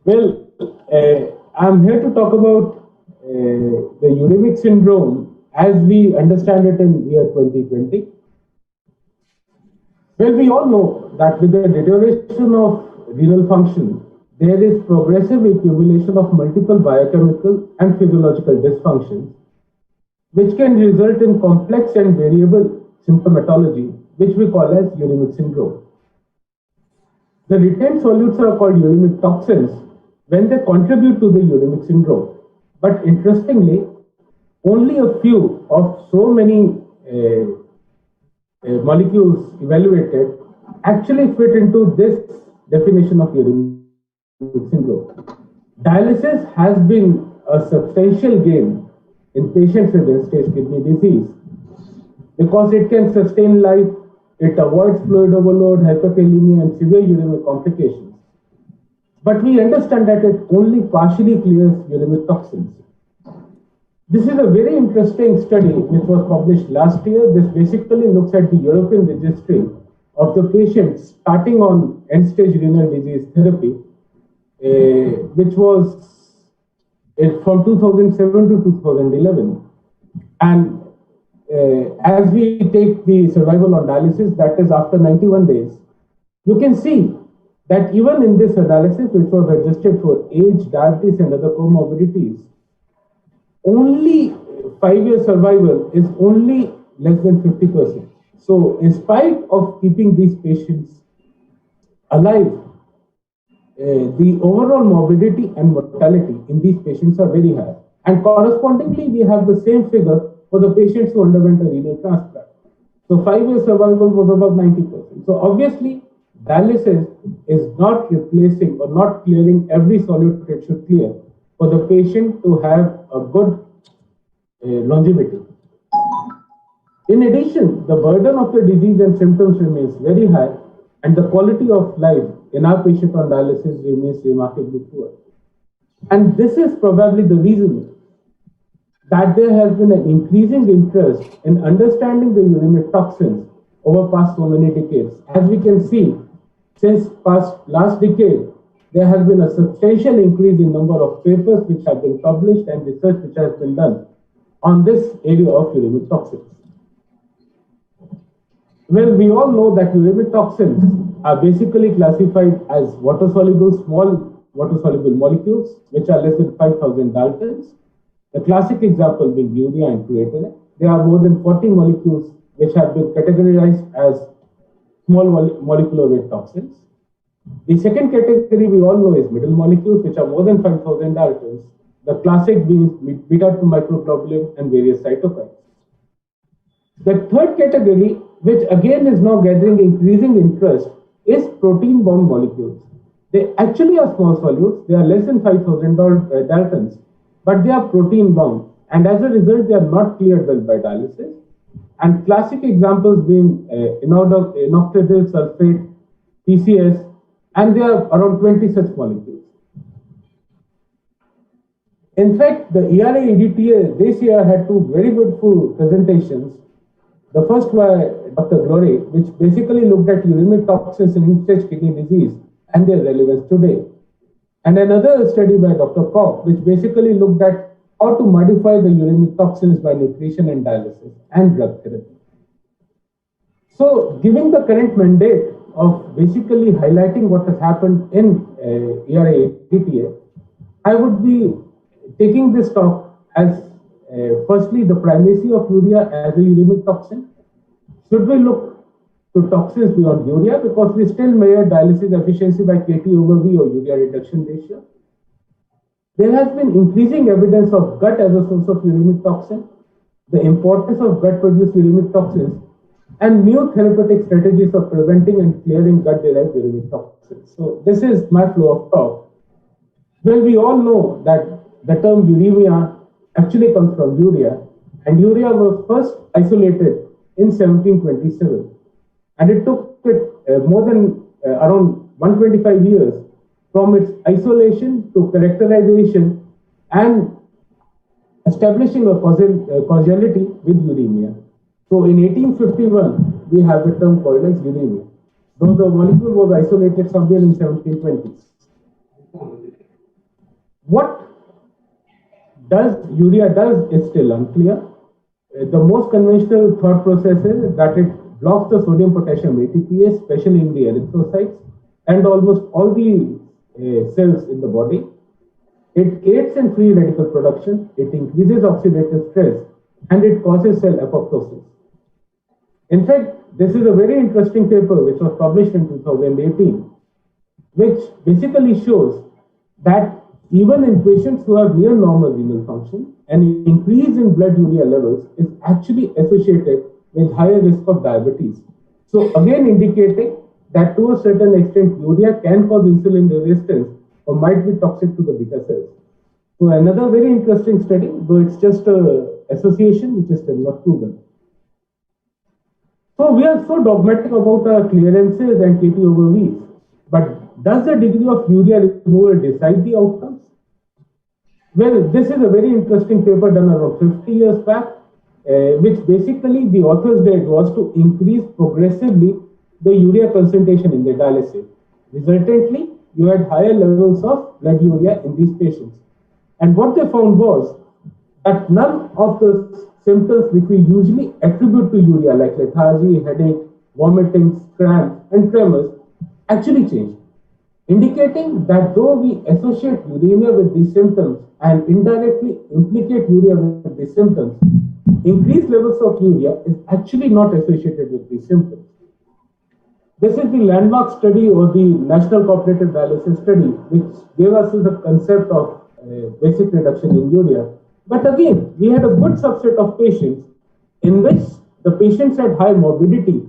Well, I'm here to talk about the uremic syndrome as we understand it in year 2020. Well, we all know that with the deterioration of renal function, there is progressive accumulation of multiple biochemical and physiological dysfunctions, which can result in complex and variable symptomatology, which we call as uremic syndrome. The retained solutes are called uremic toxins when they contribute to the uremic syndrome. But interestingly, only a few of so many molecules evaluated actually fit into this definition of uremic syndrome. Dialysis has been a substantial gain in patients with end-stage kidney disease because it can sustain life, it avoids fluid overload, hyperkalemia, and severe uremic complications. But we understand that it only partially clears uremic toxins. This is a very interesting study which was published last year. This basically looks at the European registry of the patients starting on end-stage renal disease therapy, which was from 2007 to 2011. And as we take the survival on dialysis, that is after 91 days, you can see that even in this analysis, which was adjusted for age, diabetes, and other comorbidities, only 5-year survival is only less than 50%. So in spite of keeping these patients alive, the overall morbidity and mortality in these patients are very high. And correspondingly, we have the same figure for the patients who underwent a renal transplant. So 5-year survival was about 90%. So obviously, dialysis is not replacing or not clearing every solute it should clear for the patient to have a good longevity. In addition, the burden of the disease and symptoms remains very high, and the quality of life in our patient on dialysis remains remarkably poor. And this is probably the reason that there has been an increasing interest in understanding the uremic toxins over past so many decades. As we can see, since last decade, there has been a substantial increase in number of papers which have been published and research which has been done on this area of uremic toxins. Well, we all know that uremic toxins are basically classified as water-soluble, small water-soluble molecules, which are less than 5,000 Daltons. The classic example being urea and creatinine. There are more than 40 molecules which have been categorized as small molecular weight toxins. The second category we all know is middle molecules, which are more than 5,000 Daltons. The classic being beta-2 microglobulin and various cytokines. The third category, which again is now gathering increasing interest, is protein-bound molecules. They actually are small solutes. They are less than 5,000 Daltons, but they are protein-bound, and as a result, they are not cleared well by dialysis. And classic examples being inositol sulfate, PCS, and there are around 20 such molecules. In fact, the ERA EDTA this year had two very beautiful presentations. The first by Dr. Glory, which basically looked at uremic toxins in end-stage kidney disease and their relevance today. And another study by Dr. Koch, which basically looked at how to modify the uremic toxins by nutrition and dialysis and drug therapy. So, given the current mandate of basically highlighting what has happened in ERA EDTA, I would be taking this talk as firstly the primacy of urea as a uremic toxin. Should we look to toxins beyond urea, because we still measure dialysis efficiency by KT/V or urea reduction ratio? There has been increasing evidence of gut as a source of uremic toxin, the importance of gut-produced uremic toxins, and new therapeutic strategies of preventing and clearing gut-derived uremic toxins. So this is my flow of talk. Well, we all know that the term uremia actually comes from urea, and urea was first isolated in 1727, and it took it more than around 125 years from its isolation to characterization and establishing a causality with uremia. So in 1851, we have the term called as uremia, though the molecule was isolated somewhere in 1720s. What does urea does is still unclear. The most conventional thought process is that it blocks the sodium potassium ATPase, especially in the erythrocytes and almost all the cells in the body. It aids in free radical production, it increases oxidative stress, and it causes cell apoptosis. In fact, this is a very interesting paper which was published in 2018, which basically shows that even in patients who have near normal renal function, an increase in blood urea levels is actually associated with higher risk of diabetes. So again indicating that to a certain extent urea can cause insulin resistance or might be toxic to the beta cells. So another very interesting study, though it's just an association which is still not proven. So we are so dogmatic about our clearances and KT over V's, but does the degree of urea removal decide the outcomes? Well, this is a very interesting paper done around 50 years back, which basically the authors did was to increase progressively the urea concentration in the dialysis. Resultantly, you had higher levels of blood urea in these patients. And what they found was that none of the symptoms which we usually attribute to urea, like lethargy, headache, vomiting, cramp, and tremors, actually changed, indicating that though we associate uremia with these symptoms and indirectly implicate urea with these symptoms, increased levels of urea is actually not associated with these symptoms. This is the landmark study or the National Cooperative Dialysis Study, which gave us the concept of basic reduction in urea. But again, we had a good subset of patients in which the patients had high morbidity,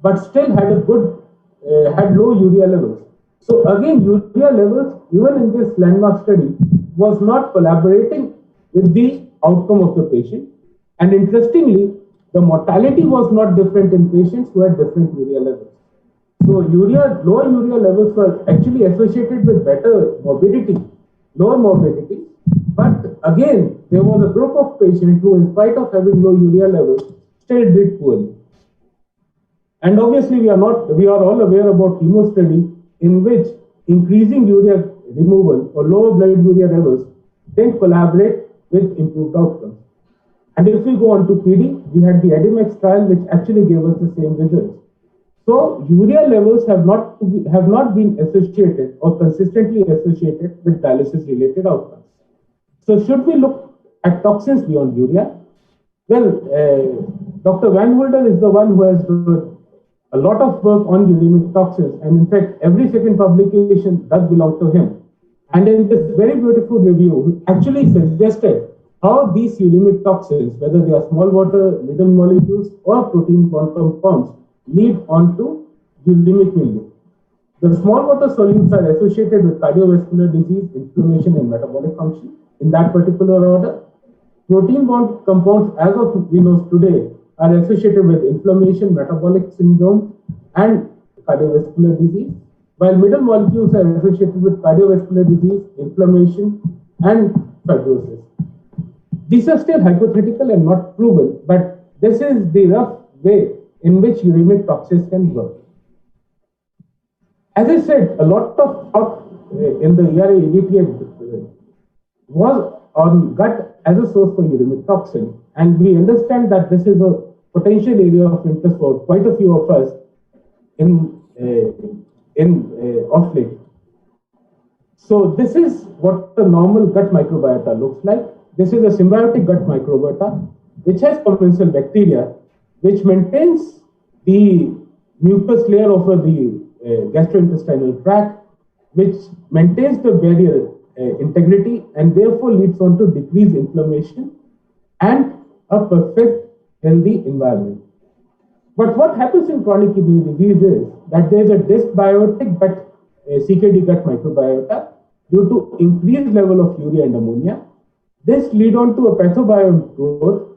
but still had a good, had low urea levels. So again, urea levels, even in this landmark study, was not collaborating with the outcome of the patient. And interestingly, the mortality was not different in patients who had different urea levels. So lower urea levels were actually associated with better morbidity, lower morbidity. But again, there was a group of patients who, in spite of having low urea levels, still did poorly. And obviously, we are all aware about chemo study in which increasing urea removal or lower blood urea levels then collaborate with improved outcomes. And if we go on to PD, we had the ADMX trial, which actually gave us the same results. So urea levels have not been associated or consistently associated with dialysis-related outcomes. So should we look at toxins beyond urea? Well, Dr. Van Hulder is the one who has done a lot of work on uremic toxins, and in fact, every second publication does belong to him. And in this very beautiful review, he actually suggested how these uremic toxins, whether they are small water, middle molecules, or protein bond compounds, lead onto uremic milieu. The small water solutes are associated with cardiovascular disease, inflammation, and metabolic function in that particular order. Protein bond compounds, as of we know today, are associated with inflammation, metabolic syndrome, and cardiovascular disease, while middle molecules are associated with cardiovascular disease, inflammation, and fibrosis. These are still hypothetical and not proven, but this is the rough way in which uremic toxins can work. As I said, a lot of thought in the ERA EDTA was on gut as a source for uremic toxin, and we understand that this is a potential area of interest for quite a few of us of late. So this is what the normal gut microbiota looks like. This is a symbiotic gut microbiota which has commensal bacteria, which maintains the mucus layer over the gastrointestinal tract, which maintains the barrier integrity and therefore leads on to decreased inflammation and a perfect healthy environment. But what happens in chronic kidney disease is that there is a dysbiotic CKD gut microbiota due to increased level of urea and ammonia. This leads on to a pathobiome growth,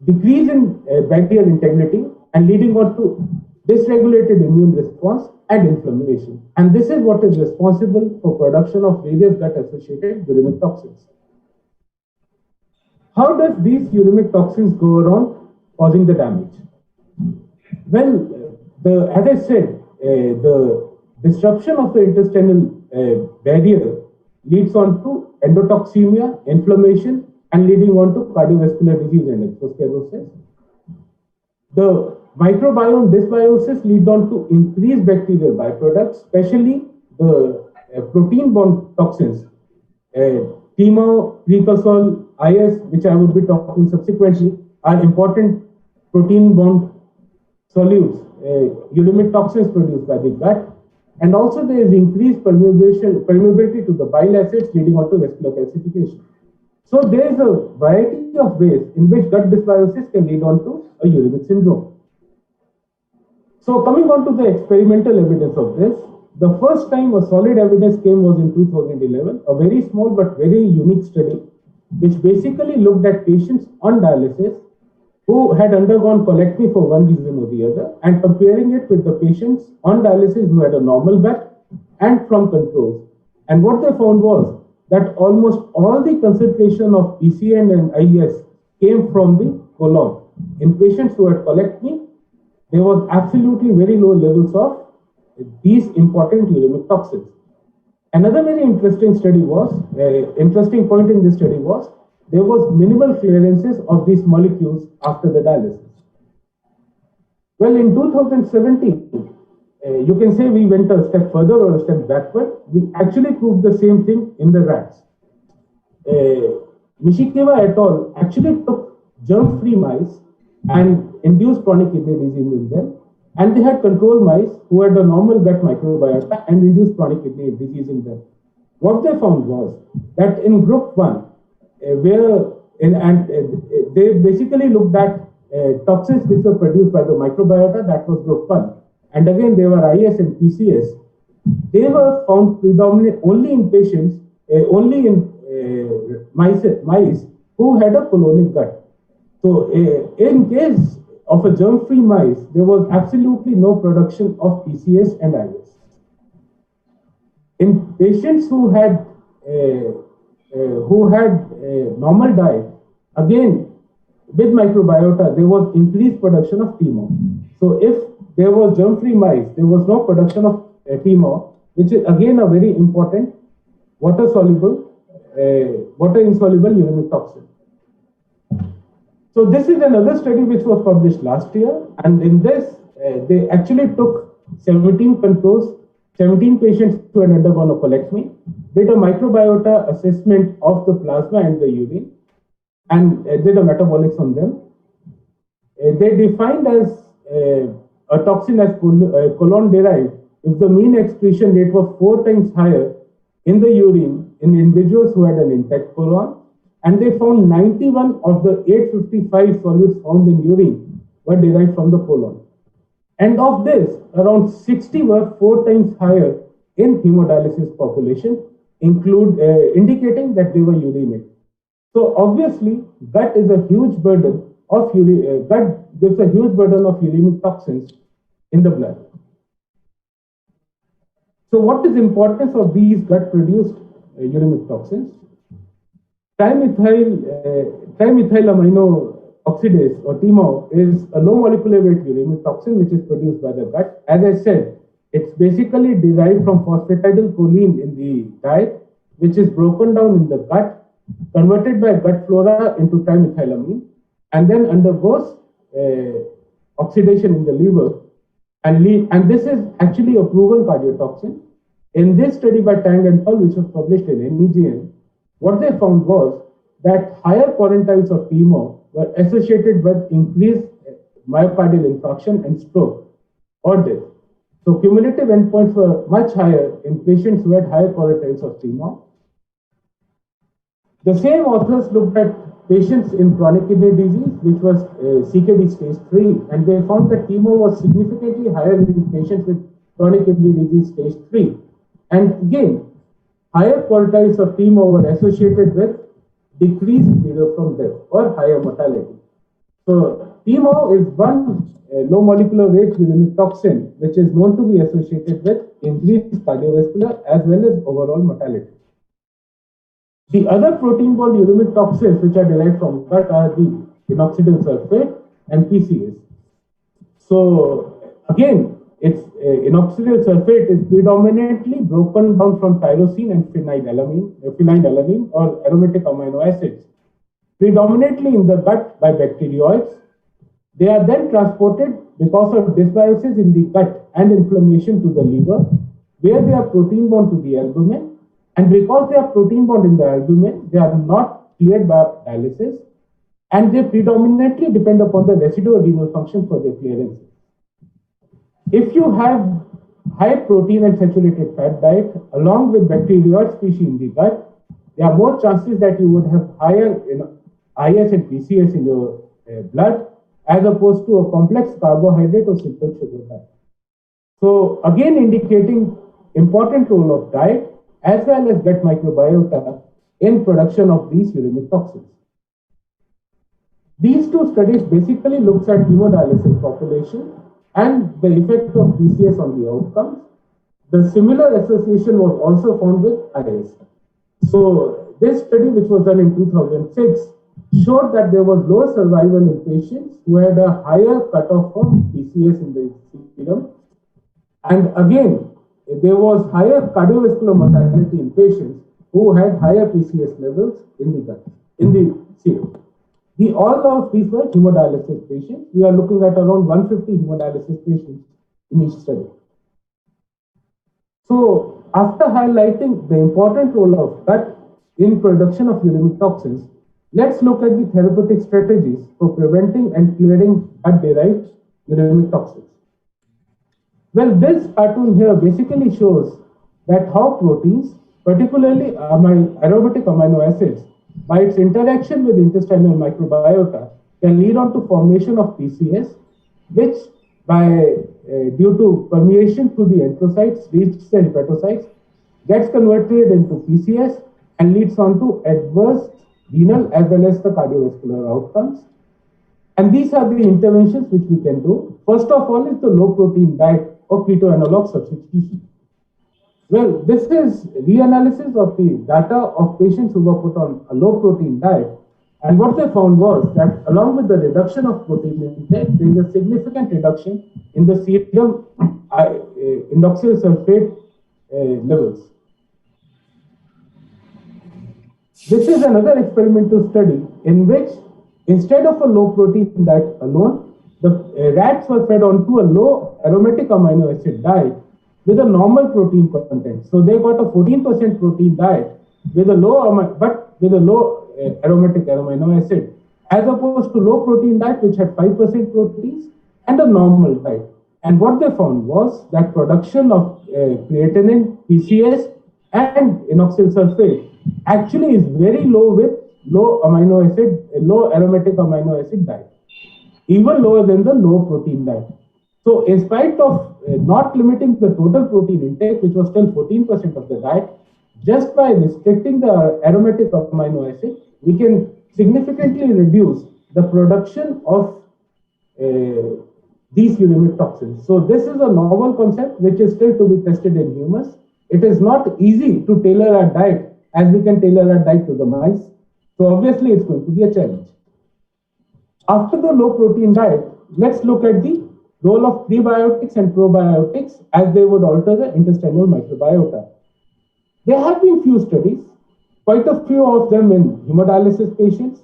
decrease in bacterial integrity, and leading on to dysregulated immune response and inflammation. And this is what is responsible for production of various gut-associated uremic toxins. How does these uremic toxins go around causing the damage? Well, as I said, the disruption of the intestinal barrier leads on to endotoxemia, inflammation, and leading on to cardiovascular disease and atherosclerosis. The microbiome dysbiosis lead on to increased bacterial byproducts, especially the protein-borne toxins, TMO, Precosol, IS, which I would be talking subsequently, are important protein-borne solutes, uremic toxins produced by the gut. And also there is increased permeability to the bile acids leading on to vascular calcification. So there is a variety of ways in which gut dysbiosis can lead on to a uremic syndrome. So coming on to the experimental evidence of this, the first time a solid evidence came was in 2011, a very small but very unique study, which basically looked at patients on dialysis who had undergone colectomy for one reason or the other, and comparing it with the patients on dialysis who had a normal gut and from controls. And what they found was that almost all the concentration of PCN and IS came from the colon. In patients who had colectomy, there was absolutely very low levels of these important uremic toxins. Another very interesting point in this study was there was minimal clearances of these molecules after the dialysis. Well, in 2017, you can say we went a step further or a step backward. We actually proved the same thing in the rats. Mishikeva et al. Actually took germ-free mice and induced chronic kidney disease in them. And they had control mice who had a normal gut microbiota and induced chronic kidney disease in them. What they found was that in group 1, they basically looked at toxins which were produced by the microbiota, that was group 1. And again, they were IS and PCS. They were found predominantly only in patients, only in mice who had a colonic gut. So in case of a germ-free mice, there was absolutely no production of PCS and IS. In patients who had normal diet, again, with microbiota, there was increased production of TMO. So if there was germ-free mice, there was no production of TMO, which is again a very important water-insoluble uremic toxin. So this is another study which was published last year, and in this, they actually took 17 patients who had undergone a colectomy, did a microbiota assessment of the plasma and the urine, and did a metabolics on them. They defined as a toxin as colon-derived if the mean excretion rate was 4 times higher in the urine in individuals who had an intact colon, and they found 91 of the 855 solids found in urine were derived from the colon. And of this, around 60 were 4 times higher in hemodialysis population, indicating that they were uremic. So obviously, gut is a huge burden of gut gives a huge burden of uremic toxins in the blood. So what is the importance of these gut-produced uremic toxins? Trimethyl amino oxidase, or TMO, is a low molecular weight uremic toxin which is produced by the gut. As I said, it's basically derived from phosphatidylcholine in the diet, which is broken down in the gut, converted by gut flora into trimethylamine, and then undergoes oxidation in the liver. And this is actually a proven cardiotoxin. In this study by Tang and al., which was published in NEJM, what they found was that higher quartiles of TMO were associated with increased myocardial infarction and stroke or death. So cumulative endpoints were much higher in patients who had higher quartiles of TMO. The same authors looked at patients in chronic kidney disease, which was CKD stage 3, and they found that TMO was significantly higher in patients with chronic kidney disease stage 3. And again, higher quartiles of TMO were associated with decreased period from death or higher mortality. So TMO is one low molecular weight uremic toxin which is known to be associated with increased cardiovascular as well as overall mortality. The other protein-borne uremic toxins which are derived from gut are the inoxidil sulfate and PCS. So again, its inoxidable sulfate is predominantly broken down from tyrosine and phenylalanine or aromatic amino acids, predominantly in the gut by bacteroids. They are then transported because of dysbiosis in the gut and inflammation to the liver, where they are protein bound to the albumin. And because they are protein bound in the albumin, they are not cleared by dialysis, and they predominantly depend upon the residual renal function for their clearance. If you have high protein and saturated fat diet along with bacterioid species in the gut, there are more chances that you would have higher IS and PCS in your blood as opposed to a complex carbohydrate or simple sugar diet. So again, indicating important role of diet as well as gut microbiota in production of these uremic toxins. These two studies basically looks at hemodialysis population and the effect of PCS on the outcomes. The similar association was also found with IS. So this study, which was done in 2006, showed that there was lower survival in patients who had a higher cutoff from PCS in the serum. And again, there was higher cardiovascular mortality in patients who had higher PCS levels in the gut, in the serum. All of these were hemodialysis patients. We are looking at around 150 hemodialysis patients in each study. So after highlighting the important role of gut in production of uremic toxins, let's look at the therapeutic strategies for preventing and clearing gut-derived uremic toxins. Well, this cartoon here basically shows that how proteins, particularly aromatic amino acids, by its interaction with intestinal microbiota, can lead on to formation of PCS, which due to permeation through the enterocytes, reaches the hepatocytes, gets converted into PCS and leads on to adverse renal as well as the cardiovascular outcomes. And these are the interventions which we can do. First of all is the low protein diet or keto analog substitution. Well, this is reanalysis of the data of patients who were put on a low protein diet. And what they found was that along with the reduction of protein intake, there is a significant reduction in the serum inoxidable sulfate levels. This is another experimental study in which instead of a low protein diet alone, the rats were fed onto a low aromatic amino acid diet with a normal protein content. So they got a 14% protein diet with a low aromatic amino acid, as opposed to low protein diet which had 5% proteins and a normal diet. And what they found was that production of creatinine, PCS, and inoxidable sulfate actually is very low with low aromatic amino acid diet, even lower than the low protein diet. So in spite of not limiting the total protein intake, which was still 14% of the diet, just by restricting the aromatic amino acid, we can significantly reduce the production of these uremic toxins. So this is a novel concept which is still to be tested in humans. It is not easy to tailor our diet as we can tailor our diet to the mice. So obviously it's going to be a challenge. After the low protein diet, let's look at the role of prebiotics and probiotics as they would alter the intestinal microbiota. There have been few studies, quite a few of them in hemodialysis patients,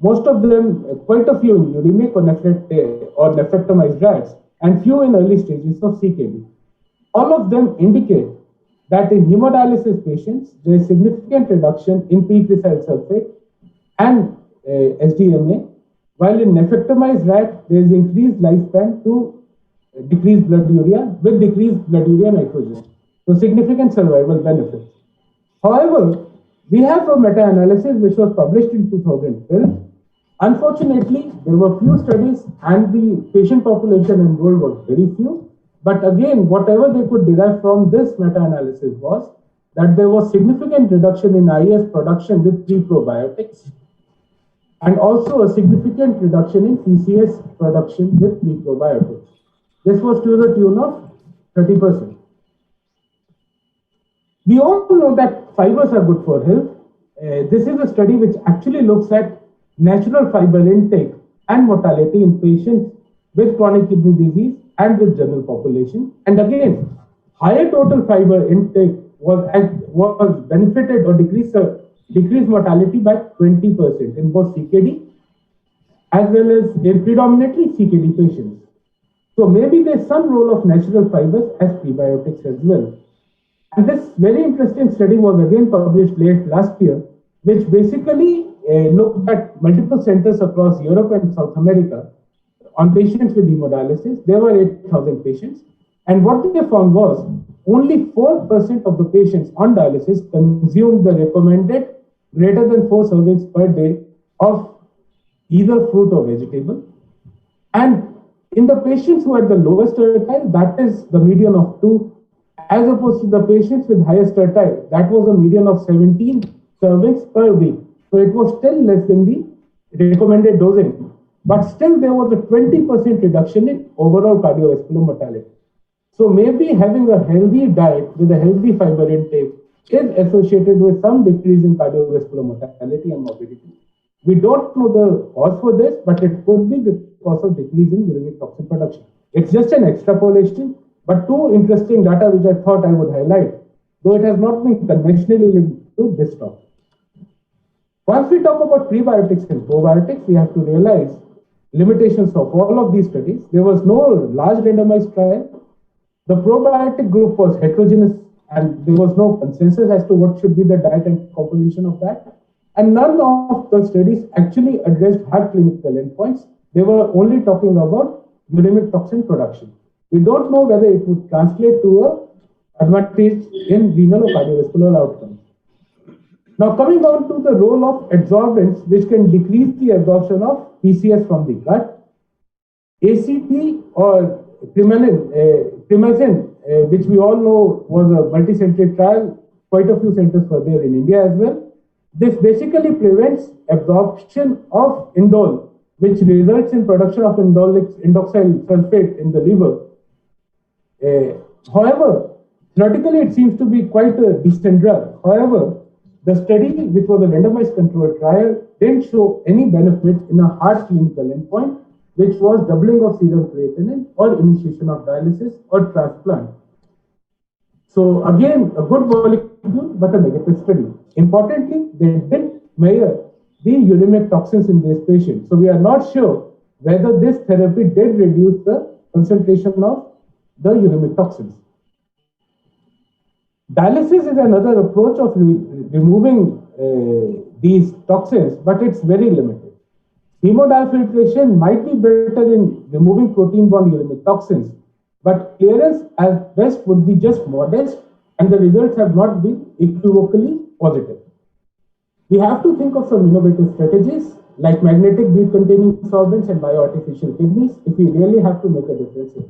most of them, quite a few in uremic or nephrectomized rats, and few in early stages of CKD. All of them indicate that in hemodialysis patients, there is significant reduction in P-presyl sulfate and SDMA, while in nephrectomized rat, there is increased lifespan to decreased blood urea with decreased blood urea nitrogen. So significant survival benefits. However, we have a meta-analysis which was published in 2012. Unfortunately, there were few studies and the patient population enrolled was very few. But again, whatever they could derive from this meta-analysis was that there was significant reduction in IS production with pre-probiotics and also a significant reduction in PCS production with pre-probiotics. This was to the tune of 30%. We all know that fibers are good for health. This is a study which actually looks at natural fiber intake and mortality in patients with chronic kidney disease and with general population. And again, higher total fiber intake was benefited or decreased mortality by 20% in both CKD as well as in predominantly CKD patients. So maybe there's some role of natural fibers as prebiotics as well. And this very interesting study was again published late last year, which basically looked at multiple centers across Europe and South America on patients with hemodialysis. There were 8,000 patients. And what they found was only 4% of the patients on dialysis consumed the recommended greater than 4 servings per day of either fruit or vegetable. And in the patients who had the lowest tertile, that is the median of 2, as opposed to the patients with highest tertile, that was a median of 17 servings per week. So it was still less than the recommended dosing, but still there was a 20% reduction in overall cardiovascular mortality. So maybe having a healthy diet with a healthy fiber intake is associated with some decrease in cardiovascular mortality and morbidity. We don't know the cause for this, but it could be because of decrease in uremic toxin production. It's just an extrapolation, but two interesting data which I thought I would highlight, though it has not been conventionally linked to this topic. Once we talk about prebiotics and probiotics, we have to realize limitations of all of these studies. There was no large randomized trial. The probiotic group was heterogeneous and there was no consensus as to what should be the diet and composition of that. And none of the studies actually addressed hard clinical endpoints. They were only talking about uremic toxin production. We don't know whether it would translate to an advantage in renal or cardiovascular outcomes. Now, coming on to the role of adsorbents, which can decrease the absorption of PCS from the gut, ACT or Primazine, which we all know was a multi-center trial, quite a few centers were there in India as well. This basically prevents absorption of indole, which results in production of indoxyl sulfate in the liver. However, theoretically, it seems to be quite a decent drug. However, the study, which was a randomized controlled trial, didn't show any benefit in a hard clinical endpoint, which was doubling of serum creatinine or initiation of dialysis or transplant. So again, a good molecule, but a negative study. Importantly, they didn't measure the uremic toxins in these patients. So we are not sure whether this therapy did reduce the concentration of the uremic toxins. Dialysis is another approach of removing these toxins, but it's very limited. Hemodiafiltration might be better in removing protein-bound uremic toxins, but clearance at best would be just modest, and the results have not been equivocally positive. We have to think of some innovative strategies like magnetic bead-containing solvents and bioartificial kidneys if we really have to make a difference here.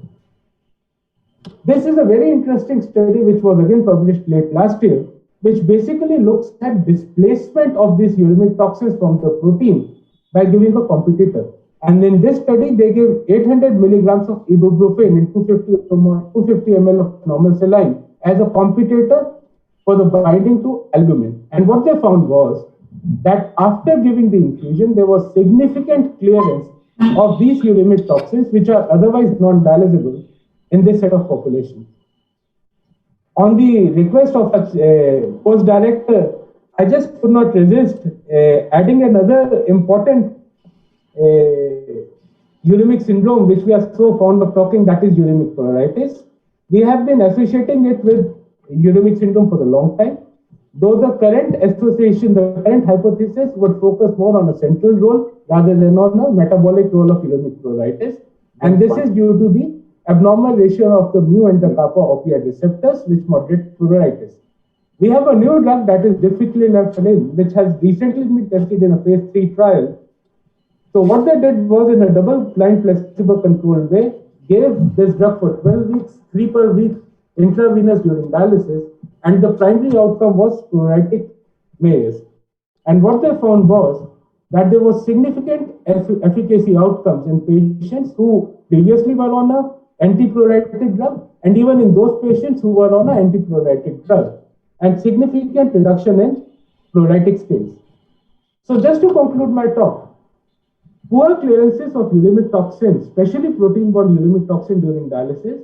This is a very interesting study which was again published late last year, which basically looks at displacement of these uremic toxins from the protein by giving a competitor. And in this study, they gave 800 milligrams of ibuprofen in 250 ml of normal saline as a competitor for the binding to albumin. And what they found was that after giving the infusion, there was significant clearance of these uremic toxins, which are otherwise non-dialysable in this set of population. On the request of a post director, I just could not resist adding another important uremic syndrome, which we are so fond of talking, that is uremic pruritus. We have been associating it with uremic syndrome for a long time, though the current association, the current hypothesis would focus more on a central role rather than on a metabolic role of uremic pruritus. And this is due to the abnormal ratio of the mu and the kappa opioid receptors, which moderate pruritus. We have a new drug, that is difelikefalin, which has recently been tested in a phase 3 trial. So what they did was, in a double-blind placebo-controlled way, gave this drug for 12 weeks, 3 per week, intravenous during dialysis, and the primary outcome was pruritic maze. And what they found was that there was significant efficacy outcomes in patients who previously were on a antipruritic drug, and even in those patients who were on an antipruritic drug, and significant reduction in pruritic scales. So just to conclude my talk, Poor clearances of uremic toxins, especially protein-bound uremic toxin during dialysis,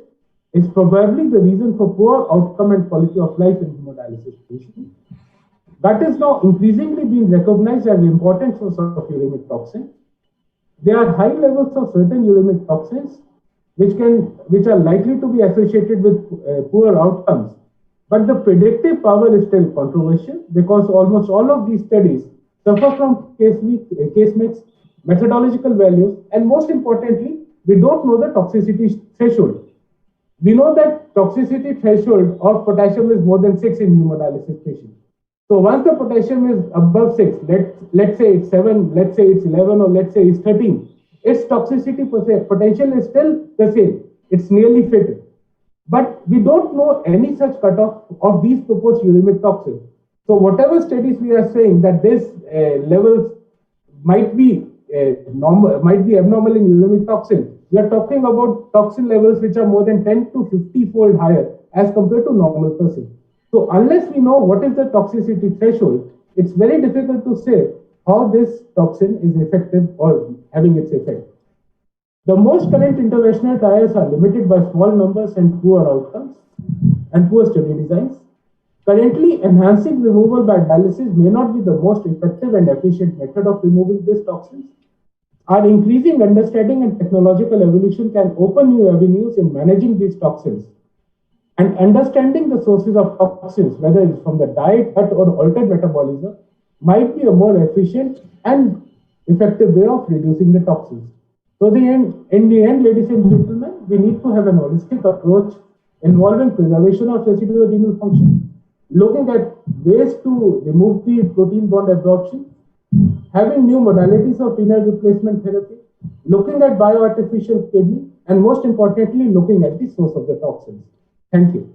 is probably the reason for poor outcome and quality of life in hemodialysis patients. That is now increasingly being recognized as an important source of uremic toxin. There are high levels of certain uremic toxins which are likely to be associated with poor outcomes. But the predictive power is still controversial because almost all of these studies suffer from case mix, methodological values, and most importantly, we don't know the toxicity threshold. We know that toxicity threshold of potassium is more than 6 in hemodialysis patients. So once the potassium is above 6, let's say it's 7, let's say it's 11, or let's say it's 13, its toxicity potential is still the same. It's nearly fatal. But we don't know any such cutoff of these proposed uremic toxins. So whatever studies we are saying that these levels might be abnormal in uremic toxin, we are talking about toxin levels which are more than 10 to 50-fold higher as compared to normal person. So unless we know what is the toxicity threshold, it's very difficult to say how this toxin is effective or having its effect. The most current interventional trials are limited by small numbers and poor outcomes and poor study designs. Currently, enhancing removal by dialysis may not be the most effective and efficient method of removing these toxins. Our increasing understanding and technological evolution can open new avenues in managing these toxins. And understanding the sources of toxins, whether it's from the diet, gut, or altered metabolism, might be a more efficient and effective way of reducing the toxins. So in the end, ladies and gentlemen, we need to have an holistic approach involving preservation of residual renal function, looking at ways to remove the protein-bound absorption, having new modalities of renal replacement therapy, looking at bioartificial kidney, and most importantly, looking at the source of the toxins. Thank you.